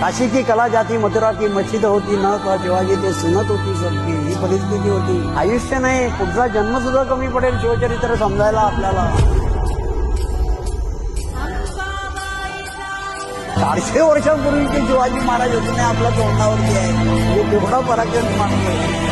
काशी की कला जाती मथुरा की मस्जिद होती न का शिवाजी ते सुनत होती सबकी, ही परिस्थिती होती. आयुष्य नाही, पुढचा जन्म सुद्धा कमी पडेल शिवचरित्र समजायला आपल्याला. 400 वर्षांपूर्वीचे शिवाजी महाराज होते नाही आपल्या तोंडावरती आहे. म्हणजे तेवढा पराक्रम मानतोय.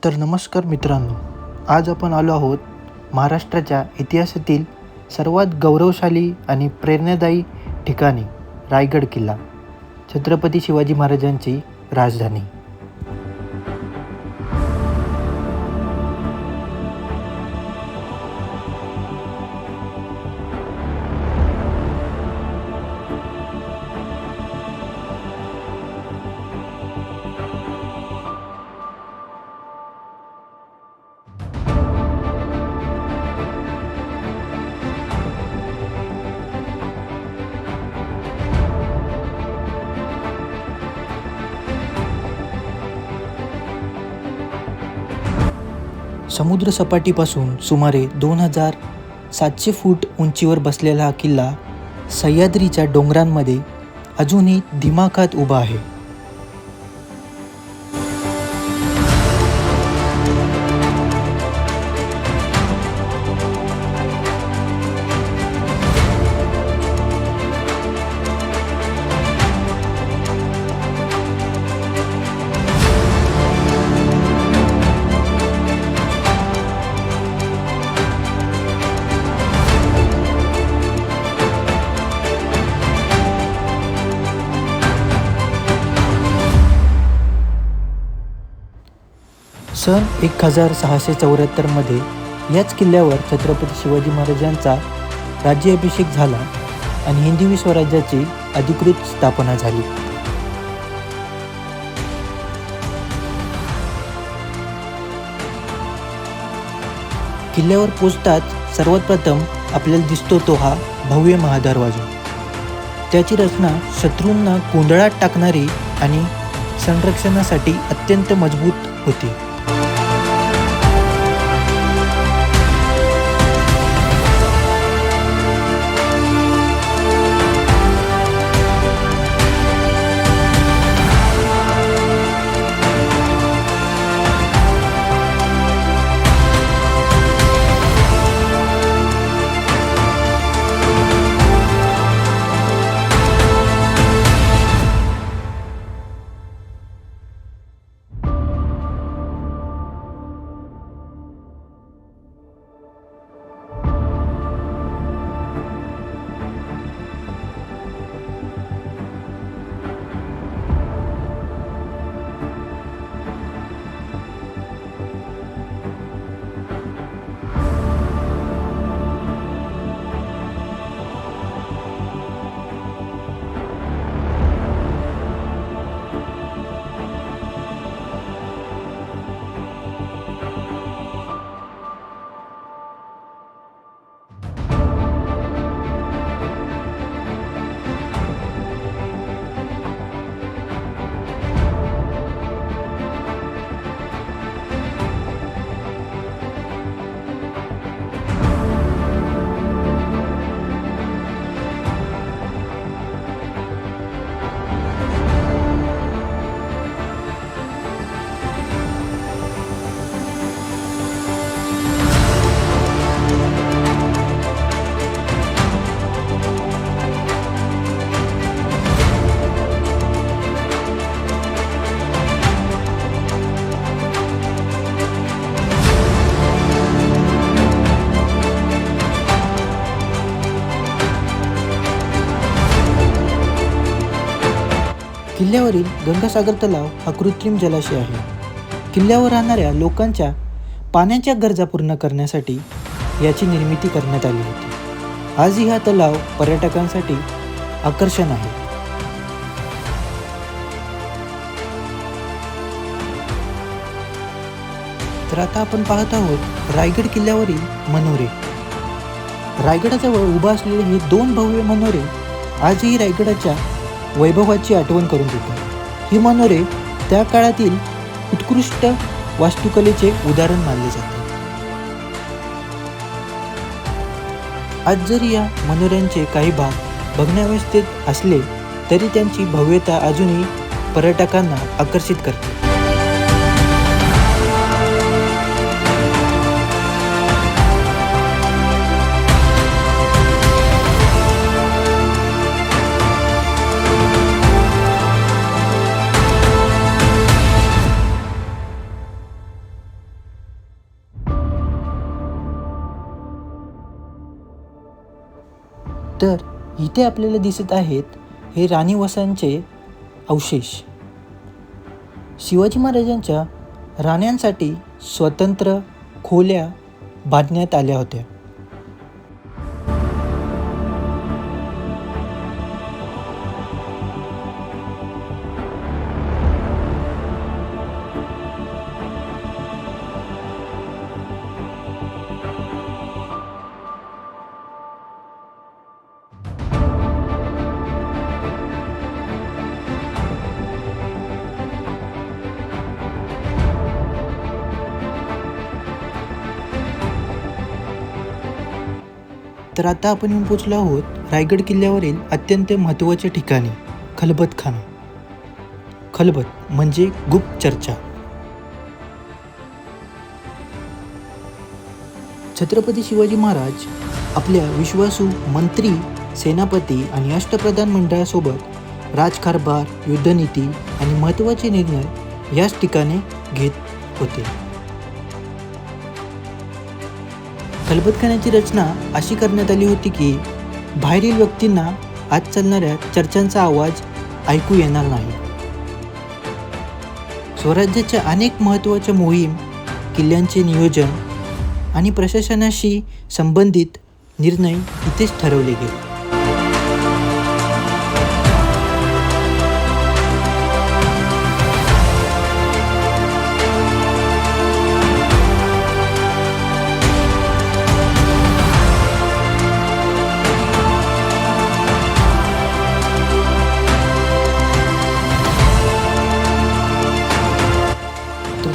तर नमस्कार मित्रांनो, आज आपण आलो आहोत महाराष्ट्राच्या इतिहासातील सर्वात गौरवशाली आणि प्रेरणादायी ठिकाणी रायगड किल्ला, छत्रपती शिवाजी महाराजांची राजधानी. समुद्रसपाटीपासून सुमारे 2700 फूट उंचीवर बसलेला हा किल्ला सह्याद्रीच्या डोंगरांमध्ये अजूनही दिमाखात उभा आहे. सन 1674 मध्ये याच किल्ल्यावर छत्रपती शिवाजी महाराजांचा राज्याभिषेक झाला आणि हिंदवी स्वराज्याची अधिकृत स्थापना झाली. किल्ल्यावर पोचताच सर्वात प्रथम आपल्याला दिसतो तो हा भव्य महादरवाजा. त्याची रचना शत्रूंना गोंधळात टाकणारी आणि संरक्षणासाठी अत्यंत मजबूत होती. किल्ल्यावरील गंगासागर तलाव हा कृत्रिम जलाशय आहे. किल्ल्यावर राहणाऱ्या लोकांच्या पाण्याच्या गरजा पूर्ण करण्यासाठी याची निर्मिती करण्यात आली होती. आजही हा तलाव पर्यटकांसाठी आकर्षण आहे. तर आता आपण पाहत आहोत रायगड किल्ल्यावरील मनोरे. रायगडाजवळ उभा असलेले हे 2 भव्य मनोरे आजही रायगडाच्या वैभवाची आठवण करून देतात. ही मनोरे त्या काळातील उत्कृष्ट वास्तुकलेचे उदाहरण मानले जाते. आज जरी या मनोऱ्यांचे काही भाग भग्नावस्थेत असले तरी त्यांची भव्यता अजूनही पर्यटकांना आकर्षित करते. तर इथे आपल्याला दिसत आहेत हे राणीवसांचे अवशेष. शिवाजी महाराजांच्या राण्यांसाठी स्वतंत्र खोल्या बांधण्यात आल्या होत्या. तर आता आपण येऊन पोचलो आहोत रायगड किल्ल्यावरील अत्यंत महत्त्वाच्या ठिकाणी, खलबतखाना. खलबत म्हणजे गुप्त चर्चा. छत्रपती शिवाजी महाराज आपल्या विश्वासू मंत्री, सेनापती आणि अष्टप्रधान मंडळासोबत राजकारभार, युद्धनीती आणि महत्त्वाचे निर्णय याच ठिकाणी घेत होते. खलबतखान्याची रचना अशी करण्यात आली होती की बाहेरील व्यक्तींना आत चालणाऱ्या चर्चांचा आवाज ऐकू येणार नाही. स्वराज्याच्या अनेक महत्त्वाच्या मोहीम, किल्ल्यांचे नियोजन आणि प्रशासनाशी संबंधित निर्णय इथेच ठरवले गेले.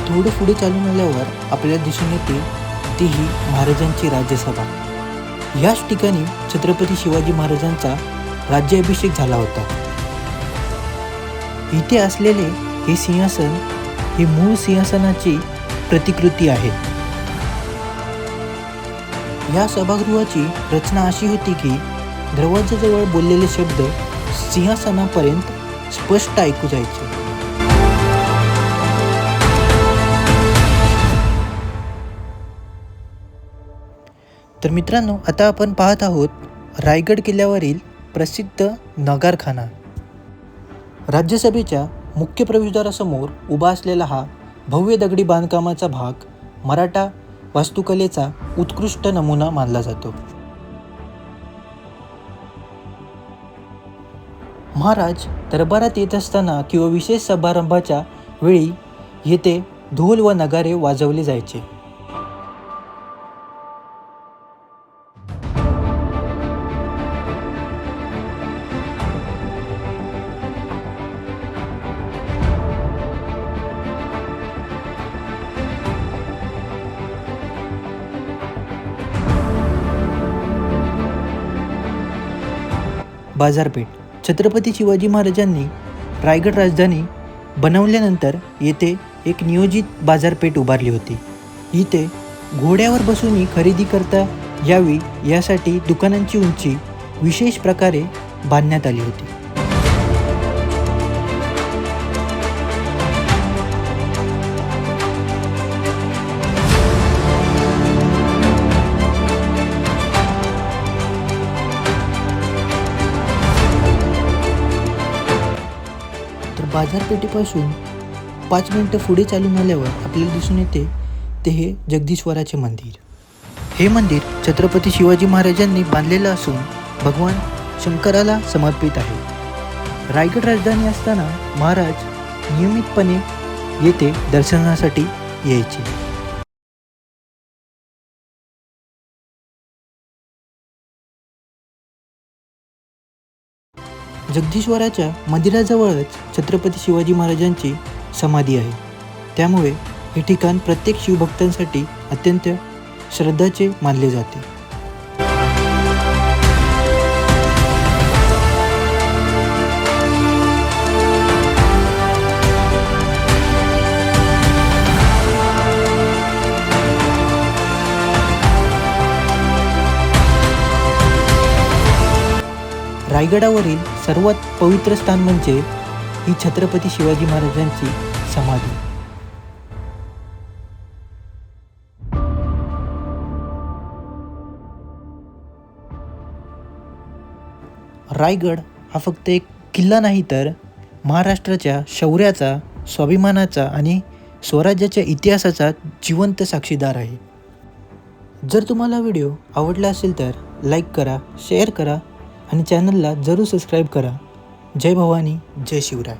थोडं पुढे चालून आल्यावर आपल्याला दिसून येते ती ही महाराजांची राज्यसभा. याच ठिकाणी छत्रपती शिवाजी महाराजांचा राज्याभिषेक झाला होता. इथे असलेले हे सिंहासन हे मूळ सिंहासनाची प्रतिकृती आहे. या सभागृहाची रचना अशी होती की दरवाजाजवळ बोललेले शब्द सिंहासनापर्यंत स्पष्ट ऐकू जायचे. तर मित्रांनो, आता आपण पाहत आहोत रायगड किल्ल्यावरील प्रसिद्ध नगारखाना. राज्यसभेच्या मुख्य प्रवेशद्वारासमोर उभा असलेला हा भव्य दगडी बांधकामाचा भाग मराठा वास्तुकलेचा उत्कृष्ट नमुना मानला जातो. महाराज दरबारात येत असताना किंवा विशेष समारंभाच्या वेळी येथे ढोल व नगारे वाजवले जायचे. बाजारपेठ. छत्रपती शिवाजी महाराजांनी रायगड राजधानी बनवल्यानंतर येथे एक नियोजित बाजारपेठ उभारली होती. इथे घोड्यावर बसूनही खरेदी करता यावी यासाठी दुकानांची उंची विशेष प्रकारे बांधण्यात आली होती. बाजारपेठेपासून 5 मिनिटं पुढे चालून आल्यावर आपल्याला दिसून येते ते हे जगदीश्वराचे मंदिर. हे मंदिर छत्रपती शिवाजी महाराजांनी बांधलेलं असून भगवान शंकराला समर्पित आहे. रायगड राजधानी असताना महाराज नियमितपणे येथे दर्शनासाठी यायचे. जगदीश्वराच्या मंदिराजवळच छत्रपती शिवाजी महाराजांची समाधी आहे. त्यामुळे हे ठिकाण प्रत्येक शिवभक्तांसाठी अत्यंत श्रद्धाचे मानले जाते. रायगडावरील सर्वात पवित्र स्थान म्हणजे ही छत्रपती शिवाजी महाराजांची समाधी. रायगड हा फक्त एक किल्ला नाही तर महाराष्ट्राच्या शौर्याचा, स्वाभिमानाचा आणि स्वराज्याच्या इतिहासाचा जिवंत साक्षीदार आहे. जर तुम्हाला व्हिडिओ आवडला असेल तर लाईक करा, शेअर करा आणि चॅनलला जरूर सबस्क्राईब करा. जय भवानी, जय शिवराय.